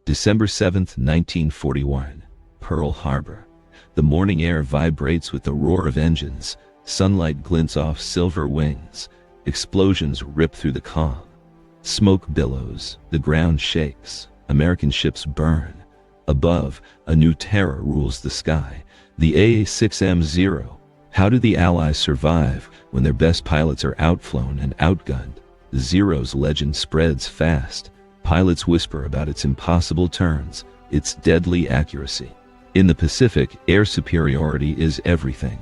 December 7, 1941. Pearl Harbor. The morning air vibrates with the roar of engines. Sunlight glints off silver wings. Explosions rip through the calm. Smoke billows. The ground shakes. American ships burn. Above, a new terror rules the sky. The A6M Zero. How do the Allies survive when their best pilots are outflown and outgunned? The Zero's legend spreads fast. Pilots whisper about its impossible turns, its deadly accuracy. In the Pacific, air superiority is everything.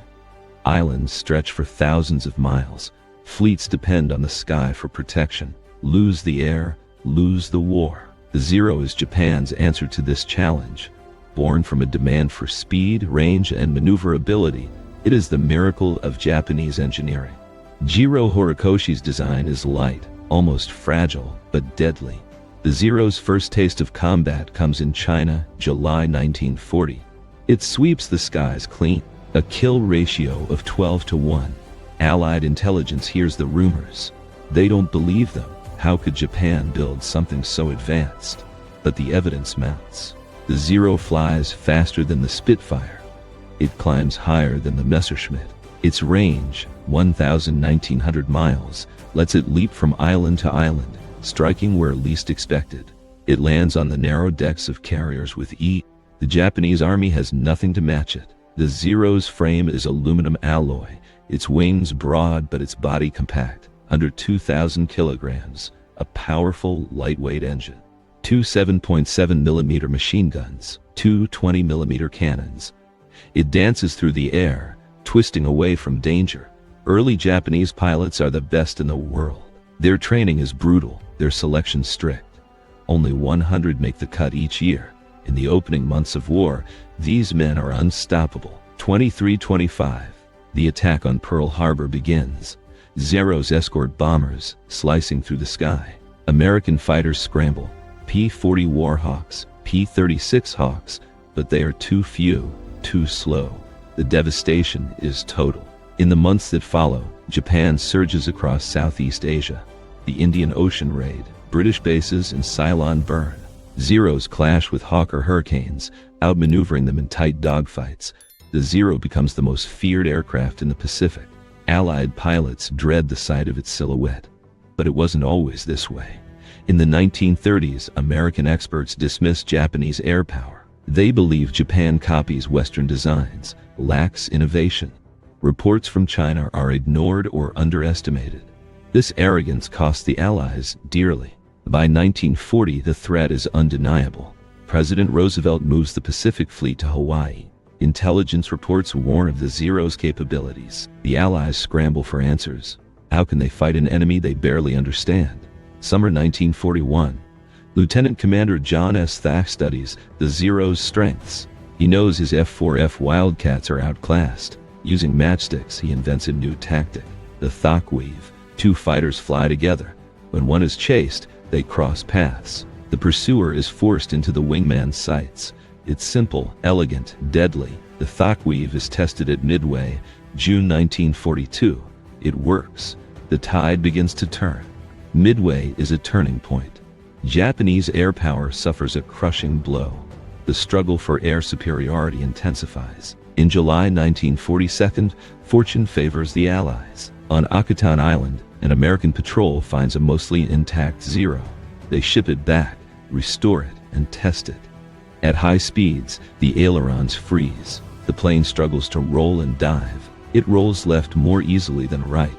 Islands stretch for thousands of miles. Fleets depend on the sky for protection. Lose the air, lose the war. The Zero is Japan's answer to this challenge. Born from a demand for speed, range, and maneuverability, it is the miracle of Japanese engineering. Jiro Horikoshi's design is light, almost fragile, but deadly. The Zero's first taste of combat comes in China, July 1940. It sweeps the skies clean, a kill ratio of 12-1. Allied intelligence hears the rumors. They don't believe them. How could Japan build something so advanced? But the evidence mounts. The Zero flies faster than the Spitfire. It climbs higher than the Messerschmitt. Its range, 1,900 miles, lets it leap from island to island, striking where least expected. It lands on the narrow decks of carriers with ease. The Japanese army has nothing to match it. The Zero's frame is aluminum alloy, its wings broad but its body compact, under 2,000 kilograms, a powerful, lightweight engine. Two 7.7mm machine guns, two 20mm cannons. It dances through the air, twisting away from danger. Early Japanese pilots are the best in the world. Their training is brutal, their selection strict. Only 100 make the cut each year. In the opening months of war, these men are unstoppable. 23-25. The attack on Pearl Harbor begins. Zero's escort bombers, slicing through the sky. American fighters scramble. P-40 Warhawks, P-36 Hawks, but they are too few, too slow. The devastation is total. In the months that follow, Japan surges across Southeast Asia. The Indian Ocean raid, British bases in Ceylon burn. Zeros clash with Hawker Hurricanes, outmaneuvering them in tight dogfights. The Zero becomes the most feared aircraft in the Pacific. Allied pilots dread the sight of its silhouette. But it wasn't always this way. In the 1930s, American experts dismissed Japanese air power. They believe Japan copies Western designs, lacks innovation. Reports from China are ignored or underestimated. This arrogance cost the Allies dearly. By 1940, the threat is undeniable. President Roosevelt moves the Pacific Fleet to Hawaii. Intelligence reports warn of the Zero's capabilities. The Allies scramble for answers. How can they fight an enemy they barely understand? Summer 1941. Lieutenant Commander John S. Thack studies the Zero's strengths. He knows his F-4F Wildcats are outclassed. Using matchsticks, he invents a new tactic, the Thack weave. Two fighters fly together. When one is chased, they cross paths. The pursuer is forced into the wingman's sights. It's simple, elegant, deadly. The Thack weave is tested at Midway, June 1942. It works. The tide begins to turn. Midway is a turning point. Japanese air power suffers a crushing blow. The struggle for air superiority intensifies. In July 1942, fortune favors the Allies. On Akutan Island, an American patrol finds a mostly intact Zero. They ship it back, restore it, and test it. At high speeds, the ailerons freeze. The plane struggles to roll and dive. It rolls left more easily than right.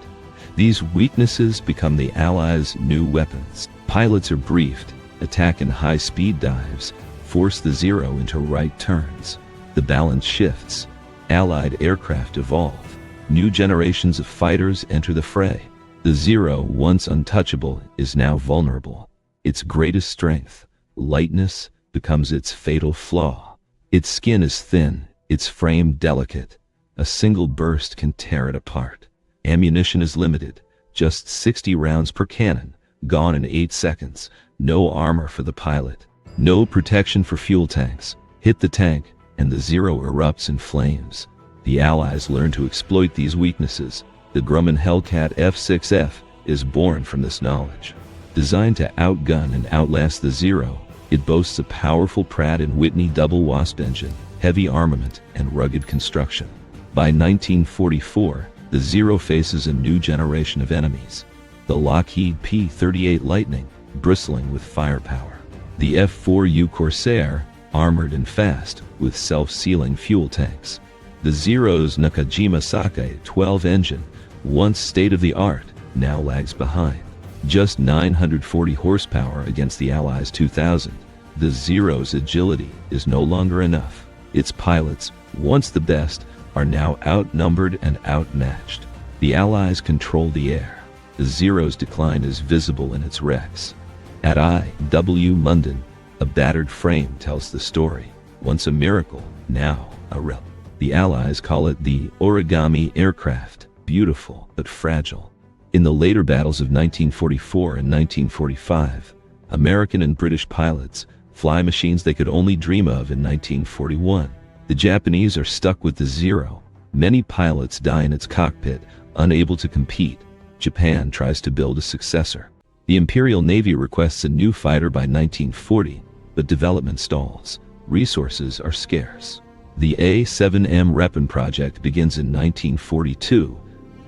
These weaknesses become the Allies' new weapons. Pilots are briefed, attack in high-speed dives, force the Zero into right turns. The balance shifts. Allied aircraft evolve. New generations of fighters enter the fray. The Zero, once untouchable, is now vulnerable. Its greatest strength, lightness, becomes its fatal flaw. Its skin is thin, its frame delicate. A single burst can tear it apart. Ammunition is limited, just 60 rounds per cannon, gone in 8 seconds. No armor for the pilot. No protection for fuel tanks. Hit the tank, and the Zero erupts in flames. The Allies learn to exploit these weaknesses. The Grumman Hellcat F6F is born from this knowledge. Designed to outgun and outlast the Zero, It boasts a powerful Pratt & Whitney double WASP engine, heavy armament, and rugged construction. By 1944, the Zero faces a new generation of enemies. The Lockheed P-38 Lightning, bristling with firepower. The F-4U Corsair, armored and fast, with self-sealing fuel tanks. The Zero's Nakajima Sake 12 engine, once state-of-the-art, now lags behind. Just 940 horsepower against the Allies' 2,000. The Zero's agility is no longer enough. Its pilots, once the best, are now outnumbered and outmatched. The Allies control the air. The Zero's decline is visible in its wrecks. At I.W. London, a battered frame tells the story. Once a miracle, now a relic. The Allies call it the origami aircraft, beautiful but fragile. In the later battles of 1944 and 1945, American and British pilots fly machines they could only dream of in 1941. The Japanese are stuck with the Zero. Many pilots die in its cockpit, unable to compete. Japan tries to build a successor. The Imperial Navy requests a new fighter by 1940, but development stalls. Resources are scarce. The A6M Zero project begins in 1942,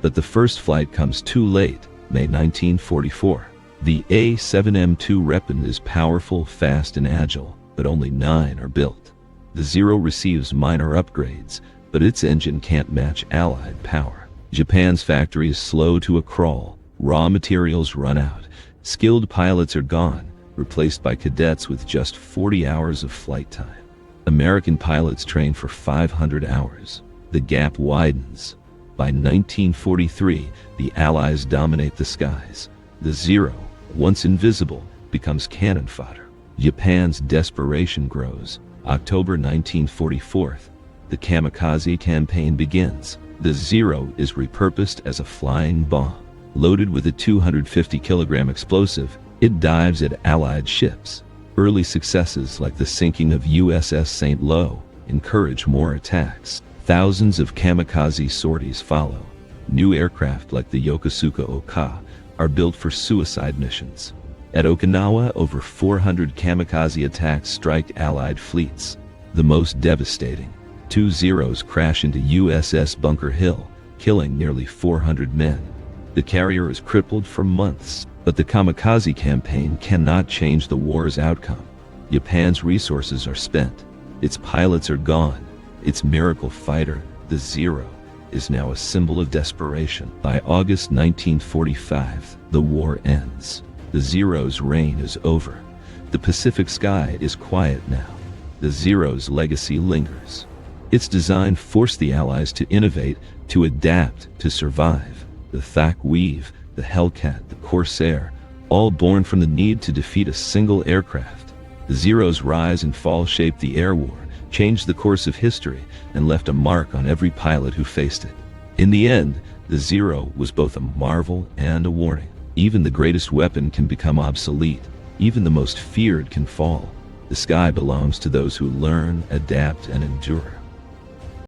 but the first flight comes too late, May 1944. The A6M Zero is powerful, fast, and agile, but only 9 are built. The Zero receives minor upgrades, but its engine can't match Allied power. Japan's factory is slow to a crawl. Raw materials run out. Skilled pilots are gone, replaced by cadets with just 40 hours of flight time. American pilots train for 500 hours. The gap widens. By 1943, the Allies dominate the skies. The Zero, once invisible, becomes cannon fodder. Japan's desperation grows. October 1944, the kamikaze campaign begins. The Zero is repurposed as a flying bomb. Loaded with a 250-kilogram explosive, it dives at Allied ships. Early successes like the sinking of USS St. Lo encourage more attacks. Thousands of kamikaze sorties follow. New aircraft like the Yokosuka Oka are built for suicide missions. At Okinawa, over 400 kamikaze attacks strike Allied fleets. The most devastating. 2 Zeros crash into USS Bunker Hill, killing nearly 400 men. The carrier is crippled for months, but the kamikaze campaign cannot change the war's outcome. Japan's resources are spent. Its pilots are gone. Its miracle fighter, the Zero, is now a symbol of desperation. By August 1945, the war ends. The Zero's reign is over. The Pacific sky is quiet now. The Zero's legacy lingers. Its design forced the Allies to innovate, to adapt, to survive. The Thak Weave, the Hellcat, the Corsair, all born from the need to defeat a single aircraft. The Zero's rise and fall shaped the air war, changed the course of history, and left a mark on every pilot who faced it. In the end, the Zero was both a marvel and a warning. Even the greatest weapon can become obsolete. Even the most feared can fall. The sky belongs to those who learn, adapt, and endure.